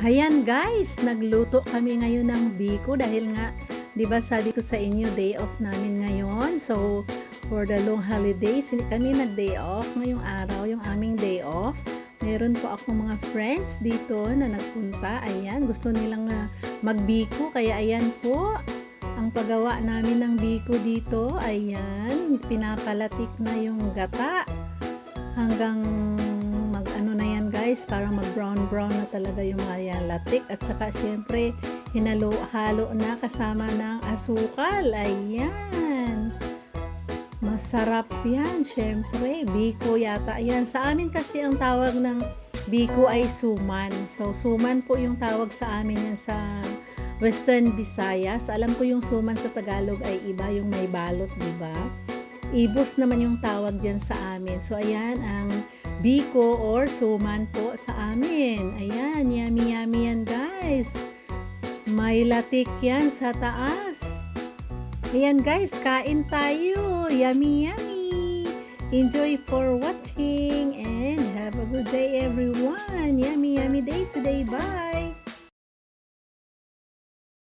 Ayan guys, nagluto kami ngayon ng biko dahil nga, 'di ba sabi ko sa inyo day off namin ngayon. So, for the long holidays, hindi kami nag-day off ngayong araw, yung aming day off. Meron po akong mga friends dito na nagpunta. Ayan, gusto nilang magbiko kaya ayan po. Ang paggawa namin ng biko dito, ayan, pinapalatik na yung gata hanggang mag-ano na yan guys, parang mag-brown na talaga yung mga yan latik. At saka syempre, hinalo-halo na kasama ng asukal. Ayan. Masarap yan, syempre. Biko yata. Ayan, sa amin kasi ang tawag ng biko ay suman. So, suman po yung tawag sa amin yan sa Western Visayas. Alam ko yung suman sa Tagalog ay iba, yung may balot, di ba? Ibos naman yung tawag dyan sa amin. So, ayan, ang biko or suman po sa amin. Ayan, yummy yan guys. May latik yan sa taas. Ayan guys, kain tayo. Yummy. Enjoy for watching and have a good day everyone. Yummy day today. Bye!